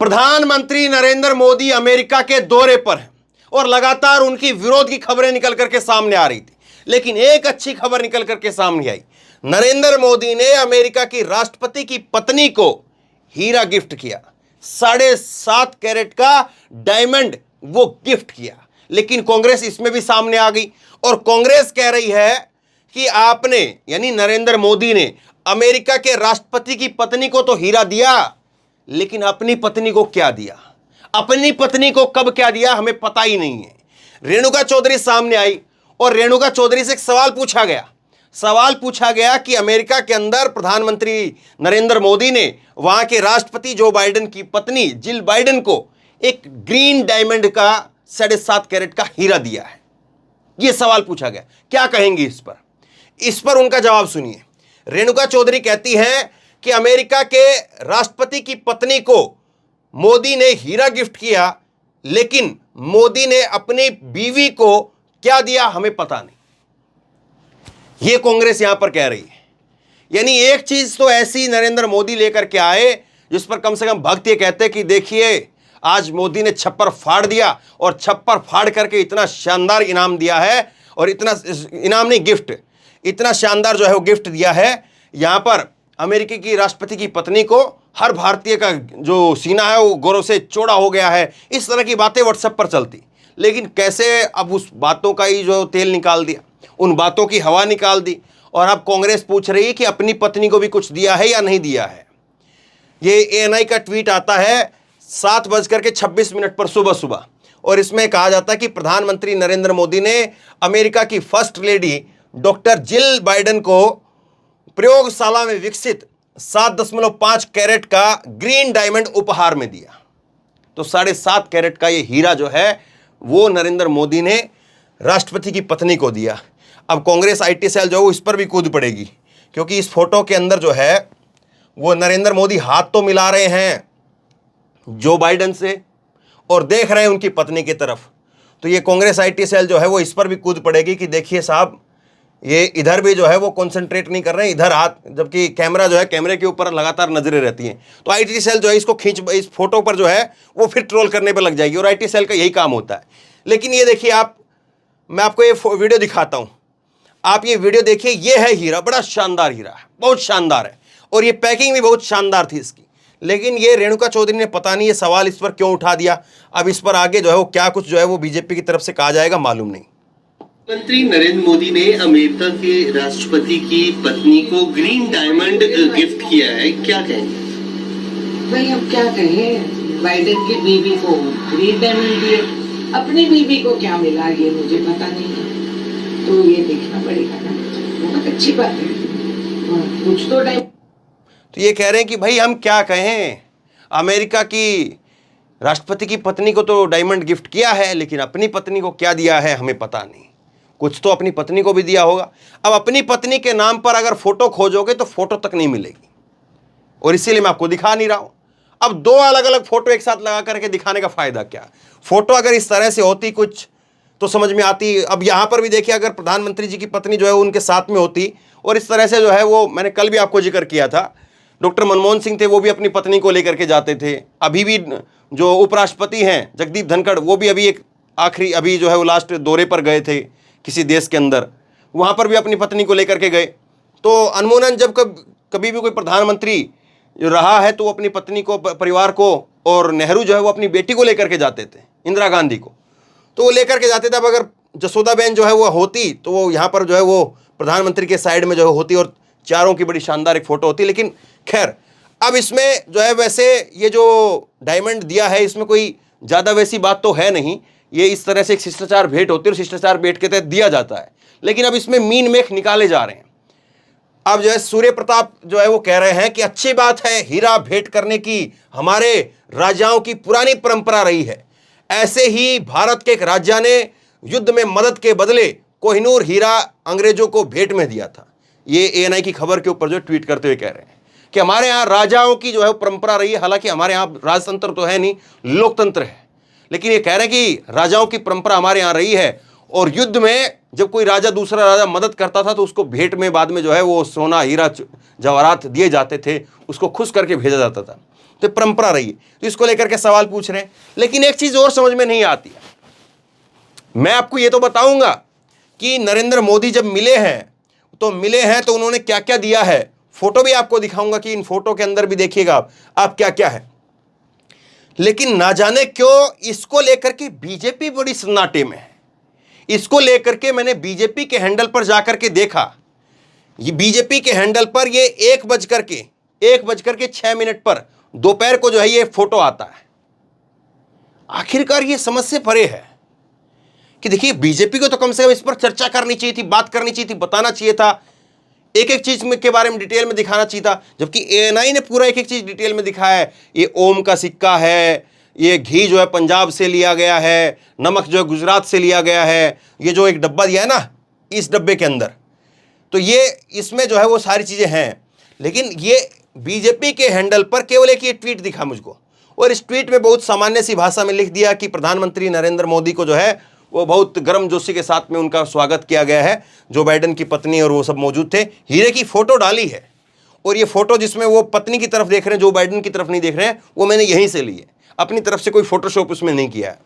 प्रधानमंत्री नरेंद्र मोदी अमेरिका के दौरे पर हैं और लगातार उनकी विरोध की खबरें निकल करके सामने आ रही थी, लेकिन एक अच्छी खबर निकल करके सामने आई। नरेंद्र मोदी ने अमेरिका की राष्ट्रपति की पत्नी को हीरा गिफ्ट किया, 7.5 कैरेट का डायमंड वो गिफ्ट किया। लेकिन कांग्रेस इसमें भी सामने आ गई और कांग्रेस कह रही है कि आपने यानी नरेंद्र मोदी ने अमेरिका के राष्ट्रपति की पत्नी को तो हीरा दिया, लेकिन अपनी पत्नी को क्या दिया, अपनी पत्नी को कब क्या दिया हमें पता ही नहीं है। रेणुका चौधरी सामने आई और रेणुका चौधरी से एक सवाल पूछा गया कि अमेरिका के अंदर प्रधानमंत्री नरेंद्र मोदी ने वहां के राष्ट्रपति जो बाइडेन की पत्नी जिल बाइडेन को एक ग्रीन डायमंड का 7.5 कैरेट का हीरा दिया है। यह सवाल पूछा गया, क्या कहेंगे इस पर उनका जवाब सुनिए। रेणुका चौधरी कहती हैं कि अमेरिका के राष्ट्रपति की पत्नी को मोदी ने हीरा गिफ्ट किया, लेकिन मोदी ने अपनी बीवी को क्या दिया हमें पता नहीं। यह कांग्रेस यहां पर कह रही है। यानी एक चीज तो ऐसी नरेंद्र मोदी लेकर के आए जिस पर कम से कम भक्त ये कहते कि देखिए आज मोदी ने छप्पर फाड़ दिया और छप्पर फाड़ करके इतना शानदार इनाम दिया है, और इतना इनाम नहीं गिफ्ट, इतना शानदार जो है वो गिफ्ट दिया है। यहां पर अमेरिका की राष्ट्रपति की पत्नी को हर भारतीय का जो सीना है वो गौरव से चौड़ा हो गया है। इस तरह की बातें व्हाट्सएप पर चलती, लेकिन कैसे अब उस बातों का ही जो तेल निकाल दिया, उन बातों की हवा निकाल दी, और अब कांग्रेस पूछ रही है कि अपनी पत्नी को भी कुछ दिया है या नहीं दिया है। ये एएनआई का ट्वीट आता है 7:26 पर सुबह, और इसमें कहा जाता है कि प्रधानमंत्री नरेंद्र मोदी ने अमेरिका की first lady doctor Jill Biden को प्रयोगशाला में विकसित 7.5 कैरेट का ग्रीन डायमंड उपहार में दिया। तो 7.5 कैरेट का ये हीरा जो है वो नरेंद्र मोदी ने राष्ट्रपति की पत्नी को दिया। अब कांग्रेस आईटी सेल जो है वो इस पर भी कूद पड़ेगी, क्योंकि इस फोटो के अंदर जो है वो नरेंद्र मोदी हाथ तो मिला रहे हैं जो बाइडेन से और देख रहे हैं उनकी पत्नी की तरफ। तो ये कांग्रेस आईटी सेल जो है वो इस पर भी कूद पड़ेगी कि देखिए साहब, ये इधर भी जो है वो कंसंट्रेट नहीं कर रहे हैं, इधर हाथ, जबकि कैमरा जो है कैमरे के ऊपर लगातार नजरें रहती हैं। तो आईटी सेल जो है इसको इस फोटो पर जो है वो फिर ट्रोल करने पर लग जाएगी, और आईटी सेल का यही काम होता है। लेकिन ये देखिए आप, मैं आपको ये वीडियो दिखाता हूं, आप ये वीडियो देखिए। ये है हीरा, बड़ा शानदार हीरा है, बहुत शानदार है, और ये पैकिंग भी बहुत शानदार थी इसकी। लेकिन ये रेणुका चौधरी ने पता नहीं ये सवाल इस पर क्यों उठा दिया। अब इस पर आगे जो है वो क्या कुछ जो है वो बीजेपी की तरफ से कहा जाएगा मालूम नहीं। प्रधानमंत्री नरेंद्र मोदी ने अमेरिका के राष्ट्रपति की पत्नी को ग्रीन डायमंड गिफ्ट किया है, क्या कहेंगे? भाई अब क्या कहें, बाइडेन की बीवी को ग्रीन डायमंड दिए, अपनी बीवी को क्या मिला ये मुझे पता नहीं है, तो ये देखना पड़ेगा ना। बहुत अच्छी बात है, कुछ तो टाइम। तो ये कह रहे हैं कि भाई हम क्या कहें, अमेरिका की राष्ट्रपति की पत्नी को तो डायमंड गिफ्ट किया है, लेकिन अपनी पत्नी को क्या दिया है हमें पता नहीं। कुछ तो अपनी पत्नी को भी दिया होगा। अब अपनी पत्नी के नाम पर अगर फोटो खोजोगे तो फोटो तक नहीं मिलेगी, और इसीलिए मैं आपको दिखा नहीं रहा हूं। अब दो अलग अलग फोटो एक साथ लगा करके दिखाने का फायदा क्या? फोटो अगर इस तरह से होती कुछ तो समझ में आती। अब यहां पर भी देखिए, अगर प्रधानमंत्री जी की पत्नी जो है उनके साथ में होती, और इस तरह से जो है वो, मैंने कल भी आपको जिक्र किया था, डॉक्टर मनमोहन सिंह थे, वो भी अपनी पत्नी को लेकर के जाते थे। अभी भी जो उपराष्ट्रपति हैं जगदीप धनखड़, वो भी अभी एक आखिरी अभी जो है वो लास्ट दौरे पर गए थे किसी देश के अंदर, वहाँ पर भी अपनी पत्नी को लेकर के गए। तो अनमोनन जब कभी भी कोई प्रधानमंत्री रहा है तो वो अपनी पत्नी को, परिवार को, और नेहरू जो है वो अपनी बेटी को लेकर के जाते थे, इंदिरा गांधी को, तो वो लेकर के जाते थे। अब अगर जसोदाबेन जो है वो होती तो वो यहाँ पर जो है वो प्रधानमंत्री के साइड में जो है होती, और चारों की बड़ी शानदार एक फोटो होती। लेकिन खैर, अब इसमें जो है वैसे ये जो डायमंड दिया है इसमें कोई ज़्यादा वैसी बात तो है नहीं। ये इस तरह से एक शिष्टाचार भेंट होती है और शिष्टाचार भेंट के तहत दिया जाता है। लेकिन अब इसमें मीन मेख निकाले जा रहे हैं। अब जो है सूर्य प्रताप जो है वो कह रहे हैं कि अच्छी बात है, हीरा भेंट करने की हमारे राजाओं की पुरानी परंपरा रही है। ऐसे ही भारत के एक राजा ने युद्ध में मदद के बदले कोहिनूर हीरा अंग्रेजों को भेंट में दिया था। ये एएनआई की खबर के ऊपर जो ट्वीट करते हुए कह रहे हैं कि हमारे यहाँ राजाओं की जो है परंपरा रही है। हालांकि हमारे यहाँ राजतंत्र तो है नहीं, लोकतंत्र है, लेकिन ये कह रहे हैं कि राजाओं की परंपरा हमारे यहाँ रही है, और युद्ध में जब कोई राजा दूसरा राजा मदद करता था तो उसको भेंट में बाद में जो है वो सोना हीरा जवाहरात दिए जाते थे, उसको खुश करके भेजा जाता था। तो परंपरा रही है, तो इसको लेकर के सवाल पूछ रहे हैं। लेकिन एक चीज और समझ में नहीं आती है, मैं आपको ये तो बताऊंगा कि नरेंद्र मोदी जब मिले हैं तो उन्होंने क्या क्या दिया है। फोटो भी आपको दिखाऊंगा कि इन फोटो के अंदर भी देखिएगा आप क्या क्या है। लेकिन ना जाने क्यों इसको लेकर के बीजेपी बड़ी सन्नाटे में है। इसको लेकर के मैंने बीजेपी के हैंडल पर जाकर के देखा, ये बीजेपी के हैंडल पर ये 1:06 पर दोपहर को जो है ये फोटो आता है। आखिरकार ये समझ से परे है कि देखिए बीजेपी को तो कम से कम इस पर चर्चा करनी चाहिए थी, बात करनी चाहिए थी, बताना चाहिए था, एक एक चीज के बारे में डिटेल में दिखाना चाहिए था। जबकि एएनआई ने पूरा एक एक चीज डिटेल में दिखाया है। ये ओम का सिक्का है, ये घी जो है पंजाब से लिया गया है, नमक जो है गुजरात से लिया गया है, ये जो एक डब्बा दिया है ना इस डब्बे के अंदर, तो ये इसमें जो है वो सारी चीजें हैं। लेकिन ये बीजेपी के हैंडल पर केवल एक ये ट्वीट दिखा मुझको, और इस ट्वीट में बहुत सामान्य सी भाषा में लिख दिया कि प्रधानमंत्री नरेंद्र मोदी को जो है वो बहुत गर्मजोशी के साथ में उनका स्वागत किया गया है। जो बाइडेन की पत्नी और वो सब मौजूद थे। हीरे की फोटो डाली है, और ये फोटो जिसमें वो पत्नी की तरफ देख रहे हैं, जो बाइडेन की तरफ नहीं देख रहे हैं, वो मैंने यहीं से ली है, अपनी तरफ से कोई फोटोशॉप उसमें नहीं किया है।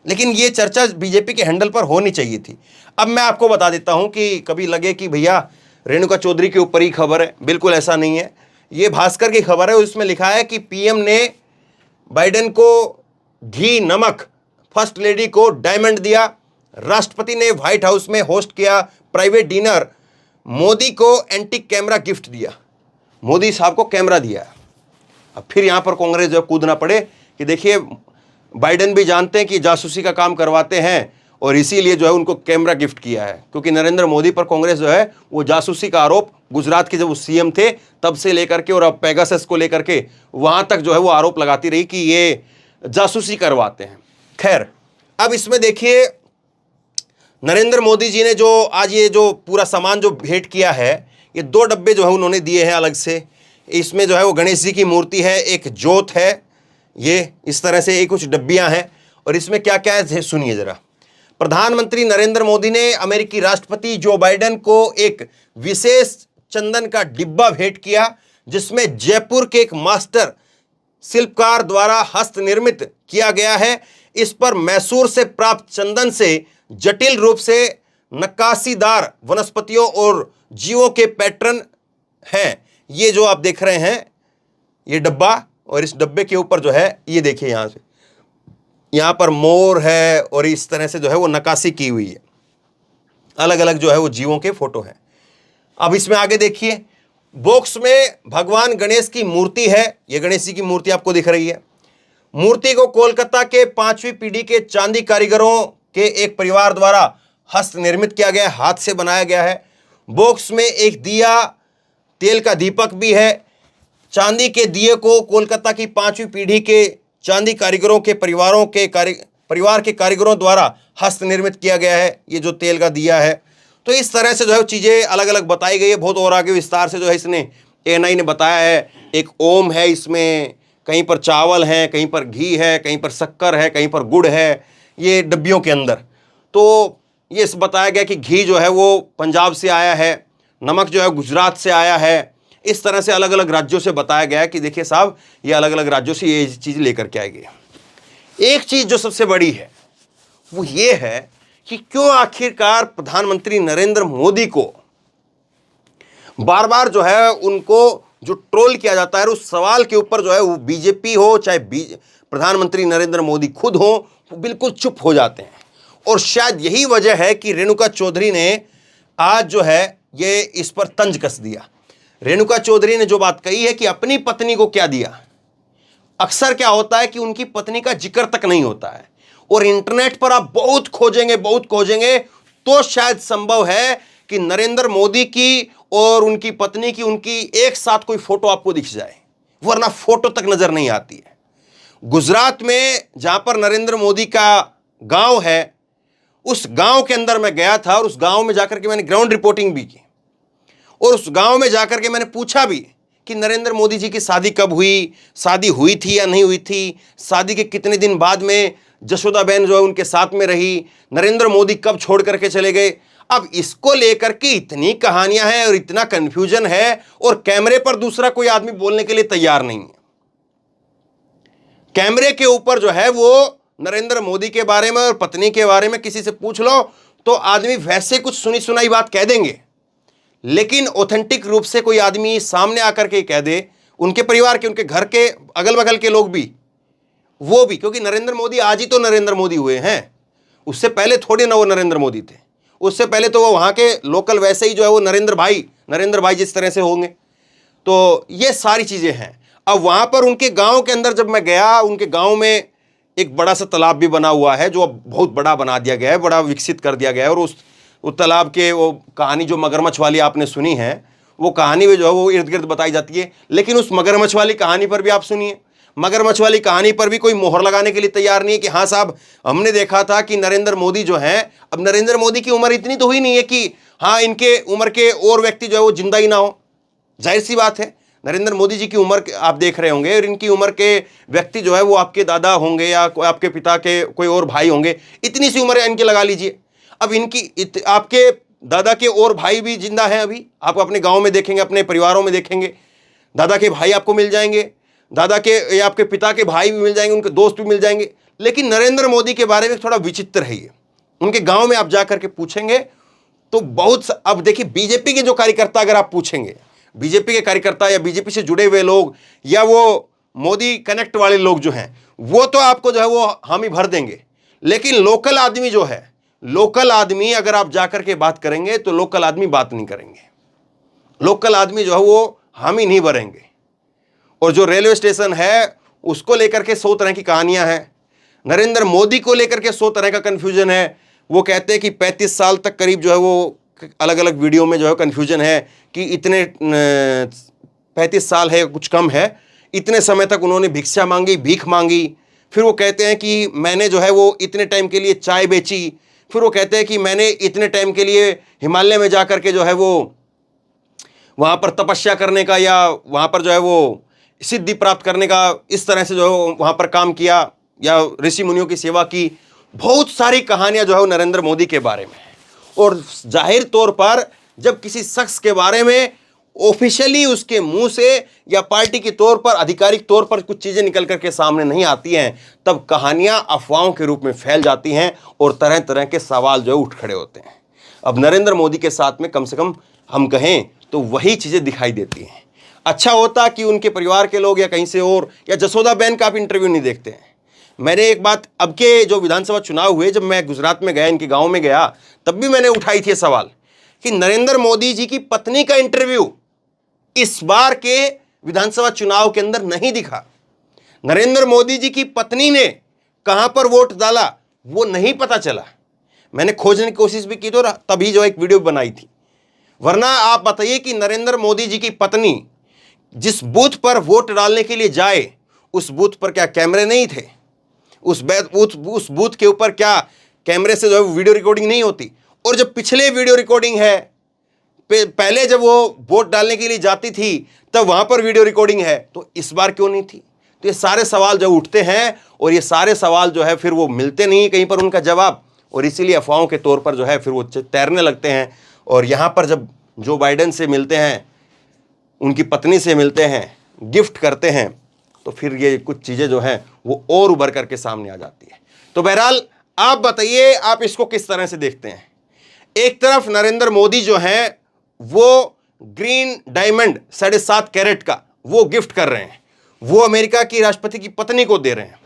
लेकिन ये चर्चा बीजेपी के हैंडल पर होनी चाहिए थी। अब मैं आपको बता देता हूं कि कभी लगे कि भैया रेणुका चौधरी के ऊपर ही खबर है, बिल्कुल ऐसा नहीं है। ये भास्कर की खबर है, उसमें लिखा है कि पीएम ने बाइडेन को घी नमक, फर्स्ट लेडी को डायमंड दिया, राष्ट्रपति ने व्हाइट हाउस में होस्ट किया प्राइवेट डिनर, मोदी को एंटीक कैमरा गिफ्ट दिया। मोदी साहब को कैमरा दिया। अब फिर यहां पर कांग्रेस जो कूदना पड़े कि देखिए बाइडेन भी जानते हैं कि जासूसी का काम करवाते हैं, और इसीलिए जो है उनको कैमरा गिफ्ट किया है। क्योंकि नरेंद्र मोदी पर कांग्रेस जो है वो जासूसी का आरोप गुजरात के जब वो सीएम थे तब से लेकर के और अब पेगासस को लेकर के वहां तक जो है वो आरोप लगाती रही कि ये जासूसी करवाते हैं। खैर, अब इसमें देखिए नरेंद्र मोदी जी ने जो आज ये जो पूरा सामान जो भेंट किया है, ये 2 डब्बे जो है उन्होंने दिए हैं अलग से। इसमें जो है वो गणेश जी की मूर्ति है, एक जोत है, ये इस तरह से ये कुछ डब्बियां हैं। और इसमें क्या क्या है सुनिए जरा। प्रधानमंत्री नरेंद्र मोदी ने अमेरिकी राष्ट्रपति जो बाइडेन को एक विशेष चंदन का डिब्बा भेंट किया, जिसमें जयपुर के एक मास्टर शिल्पकार द्वारा हस्त निर्मित किया गया है। इस पर मैसूर से प्राप्त चंदन से जटिल रूप से नक्काशीदार वनस्पतियों और जीवों के पैटर्न हैं। ये जो आप देख रहे हैं ये डब्बा, और इस डब्बे के ऊपर जो है ये देखिए यहाँ से, यहाँ पर मोर है और इस तरह से जो है वो नक्काशी की हुई है, अलग अलग जो है वो जीवों के फोटो हैं। अब इसमें आगे देखिए, बॉक्स में भगवान गणेश की मूर्ति है। ये गणेश जी की मूर्ति आपको दिख रही है। मूर्ति को कोलकाता के 5वीं पीढ़ी के चांदी कारीगरों के एक परिवार द्वारा हस्त निर्मित किया गया, हाथ से बनाया गया है। बॉक्स में एक दिया, तेल का दीपक भी है। चांदी के दिए को कोलकाता की 5वीं पीढ़ी के चांदी कारीगरों के परिवार के कारीगरों द्वारा हस्त निर्मित किया गया है। ये जो तेल का दिया है, तो इस तरह से जो है चीज़ें अलग अलग बताई गई है। बहुत और आगे विस्तार से जो है इसने एएनआई ने बताया है। एक ओम है, इसमें कहीं पर चावल है, कहीं पर घी है, कहीं पर शक्कर है, कहीं पर गुड़ है, ये डब्बियों के अंदर। तो ये बताया गया कि घी जो है वो पंजाब से आया है, नमक जो है गुजरात से आया है। इस तरह से अलग अलग राज्यों से बताया गया है कि देखिए साहब ये अलग अलग राज्यों से ये चीज़ लेकर के आएगी। एक चीज़ जो सबसे बड़ी है वो ये है कि क्यों आखिरकार प्रधानमंत्री नरेंद्र मोदी को बार बार जो है उनको जो ट्रोल किया जाता है, उस सवाल के ऊपर जो है वो बीजेपी हो चाहे प्रधानमंत्री नरेंद्र मोदी खुद हो, वो बिल्कुल चुप हो जाते हैं। और शायद यही वजह है कि रेणुका चौधरी ने आज जो है ये इस पर तंज कस दिया। रेणुका चौधरी ने जो बात कही है कि अपनी पत्नी को क्या दिया। अक्सर क्या होता है कि उनकी पत्नी का जिक्र तक नहीं होता है, और इंटरनेट पर आप बहुत खोजेंगे तो शायद संभव है कि नरेंद्र मोदी की और उनकी पत्नी की उनकी एक साथ कोई फोटो आपको दिख जाए, वरना फोटो तक नजर नहीं आती है। गुजरात में जहां पर नरेंद्र मोदी का गांव है, उस गांव के अंदर मैं गया था, और उस गांव में जाकर के मैंने ग्राउंड रिपोर्टिंग भी की, और उस गांव में जाकर के मैंने पूछा भी कि नरेंद्र मोदी जी की शादी कब हुई, शादी हुई थी या नहीं हुई थी, शादी के कितने दिन बाद में जशोदाबेन जो है उनके साथ में रही, नरेंद्र मोदी कब छोड़ करके चले गए। अब इसको लेकर के इतनी कहानियां हैं और इतना कंफ्यूजन है, और कैमरे पर दूसरा कोई आदमी बोलने के लिए तैयार नहीं है। कैमरे के ऊपर जो है वो नरेंद्र मोदी के बारे में और पत्नी के बारे में किसी से पूछ लो तो आदमी वैसे कुछ सुनी सुनाई बात कह देंगे, लेकिन ऑथेंटिक रूप से कोई आदमी सामने आकर के कह दे, उनके परिवार के, उनके घर के अगल बगल के लोग भी, वो भी, क्योंकि नरेंद्र मोदी आज ही तो नरेंद्र मोदी हुए हैं, उससे पहले थोड़े ना वो नरेंद्र मोदी थे, उससे पहले तो वो वहाँ के लोकल वैसे ही जो है वो नरेंद्र भाई जिस तरह से होंगे। तो ये सारी चीज़ें हैं। अब वहाँ पर उनके गांव के अंदर जब मैं गया, उनके गांव में एक बड़ा सा तालाब भी बना हुआ है जो अब बहुत बड़ा बना दिया गया है, बड़ा विकसित कर दिया गया है। और उस तालाब के वो कहानी जो मगरमच्छ वाली आपने सुनी है, वो कहानी भी जो है वो इर्द गिर्द बताई जाती है। लेकिन उस मगरमच्छ वाली कहानी पर भी आप सुनिए, मगरमच्छ वाली कहानी पर भी कोई मोहर लगाने के लिए तैयार नहीं है कि हाँ साहब हमने देखा था कि नरेंद्र मोदी जो हैं, अब नरेंद्र मोदी की उम्र इतनी तो हुई नहीं है कि हाँ इनके उम्र के और व्यक्ति जो है वो जिंदा ही ना हो। जाहिर सी बात है, नरेंद्र मोदी जी की उम्र आप देख रहे होंगे और इनकी उम्र के व्यक्ति जो है वो आपके दादा होंगे या आपके पिता के कोई और भाई होंगे, इतनी सी उम्र इनकी लगा लीजिए। अब इनकी आपके दादा के और भाई भी जिंदा हैं, अभी आप अपने गाँव में देखेंगे, अपने परिवारों में देखेंगे, दादा के भाई आपको मिल जाएंगे, दादा के या आपके पिता के भाई भी मिल जाएंगे, उनके दोस्त भी मिल जाएंगे। लेकिन नरेंद्र मोदी के बारे में थोड़ा विचित्र है ये। उनके गांव में आप जा करके पूछेंगे तो बहुत, अब देखिए बीजेपी के जो कार्यकर्ता अगर आप पूछेंगे, बीजेपी के कार्यकर्ता या बीजेपी से जुड़े हुए लोग या वो मोदी कनेक्ट वाले लोग जो हैं, वो तो आपको जो है वो हामी भर देंगे। लेकिन लोकल आदमी जो है, लोकल आदमी अगर आप जाकर के बात करेंगे तो लोकल आदमी बात नहीं करेंगे, लोकल आदमी जो है वो हामी नहीं भरेंगे। और जो रेलवे स्टेशन है उसको लेकर के 100 तरह की कहानियां हैं, नरेंद्र मोदी को लेकर के 100 तरह का कन्फ्यूजन है। वो कहते हैं कि 35 साल तक करीब जो है वो अलग अलग वीडियो में जो है कन्फ्यूजन है कि इतने 35 साल है कुछ कम है, इतने समय तक उन्होंने भिक्षा मांगी, भीख मांगी। फिर वो कहते हैं कि मैंने जो है वो इतने टाइम के लिए चाय बेची। फिर वो कहते हैं कि मैंने इतने टाइम के लिए हिमालय में जा कर के जो है वो वहाँ पर तपस्या करने का या वहाँ पर जो है वो सिद्धि प्राप्त करने का इस तरह से जो है वहाँ पर काम किया या ऋषि मुनियों की सेवा की। बहुत सारी कहानियाँ जो है वो नरेंद्र मोदी के बारे में है। और जाहिर तौर पर जब किसी शख्स के बारे में ऑफिशियली उसके मुंह से या पार्टी के तौर पर, आधिकारिक तौर पर कुछ चीज़ें निकल करके सामने नहीं आती हैं, तब कहानियाँ अफवाहों के रूप में फैल जाती हैं और तरह तरह के सवाल जो है उठ खड़े होते हैं। अब नरेंद्र मोदी के साथ में कम से कम हम कहें तो वही चीज़ें दिखाई देती हैं। अच्छा होता कि उनके परिवार के लोग या कहीं से और, या जसोदा बहन का आप इंटरव्यू नहीं देखते हैं। मैंने एक बात, अब के जो विधानसभा चुनाव हुए, जब मैं गुजरात में गया, इनके गांव में गया, तब भी मैंने उठाई थी सवाल कि नरेंद्र मोदी जी की पत्नी का इंटरव्यू इस बार के विधानसभा चुनाव के अंदर नहीं दिखा। नरेंद्र मोदी जी की पत्नी ने कहां पर वोट डाला वो नहीं पता चला। मैंने खोजने की कोशिश भी की तो तभी जो एक वीडियो बनाई थी। वरना आप बताइए कि नरेंद्र मोदी जी की पत्नी जिस बूथ पर वोट डालने के लिए जाए, उस बूथ पर क्या कैमरे नहीं थे? उस बूथ के ऊपर क्या कैमरे से जो है वीडियो रिकॉर्डिंग नहीं होती? और जब पिछले वीडियो रिकॉर्डिंग है, पहले जब वो वोट डालने के लिए जाती थी तब वहां पर वीडियो रिकॉर्डिंग है, तो इस बार क्यों नहीं थी? तो ये सारे सवाल जो उठते हैं और ये सारे सवाल जो है फिर वो मिलते नहीं कहीं पर उनका जवाब, और इसीलिए अफवाहों के तौर पर जो है फिर वो तैरने लगते हैं। और यहाँ पर जब जो बाइडेन से मिलते हैं, उनकी पत्नी से मिलते हैं, गिफ्ट करते हैं, तो फिर ये कुछ चीज़ें जो हैं वो और उभर करके सामने आ जाती है। तो बहरहाल आप बताइए, आप इसको किस तरह से देखते हैं? एक तरफ नरेंद्र मोदी जो हैं वो ग्रीन डायमंड 7.5 कैरेट का वो गिफ्ट कर रहे हैं, वो अमेरिका की राष्ट्रपति की पत्नी को दे रहे हैं।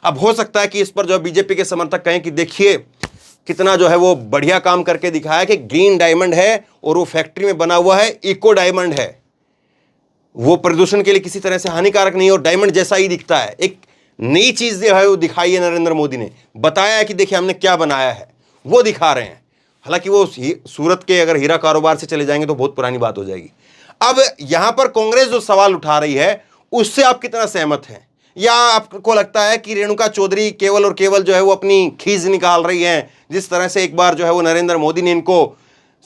अब हो सकता है कि इस पर जो बीजेपी के समर्थक कहें कि देखिए कितना जो है वो बढ़िया काम करके दिखाया कि ग्रीन डायमंड है और वो फैक्ट्री में बना हुआ है, इको डायमंड है, वो प्रदूषण के लिए किसी तरह से हानिकारक नहीं और डायमंड जैसा ही दिखता है। एक नई चीज़ जो है वो दिखाई है, नरेंद्र मोदी ने बताया है कि देखिए हमने क्या बनाया है, वो दिखा रहे हैं। हालांकि वो सूरत के अगर हीरा कारोबार से चले जाएंगे तो बहुत पुरानी बात हो जाएगी। अब यहाँ पर कांग्रेस जो सवाल उठा रही है उससे आप कितना सहमत हैं, या आपको लगता है कि रेणुका चौधरी केवल और केवल जो है वो अपनी खींच निकाल रही हैं? जिस तरह से एक बार जो है वो नरेंद्र मोदी ने इनको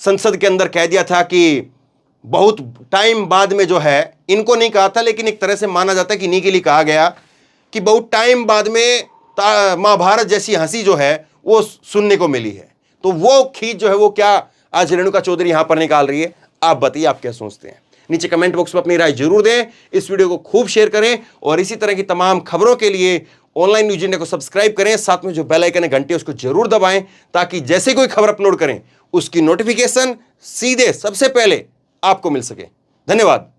संसद के अंदर कह दिया था कि बहुत टाइम बाद में जो है, इनको नहीं कहा था लेकिन एक तरह से माना जाता है कि इन्हीं के लिए कहा गया कि बहुत टाइम बाद में महाभारत जैसी हंसी जो है वो सुनने को मिली है। तो वो खींच जो है वो क्या आज रेणुका चौधरी यहाँ पर निकाल रही है? आप बताइए, आप क्या सोचते हैं? नीचे कमेंट बॉक्स में अपनी राय जरूर दें, इस वीडियो को खूब शेयर करें और इसी तरह की तमाम खबरों के लिए ऑनलाइन न्यूज इंडिया को सब्सक्राइब करें, साथ में जो बेल आइकन है घंटी उसको जरूर दबाएं ताकि जैसे कोई खबर अपलोड करें उसकी नोटिफिकेशन सीधे सबसे पहले आपको मिल सके। धन्यवाद।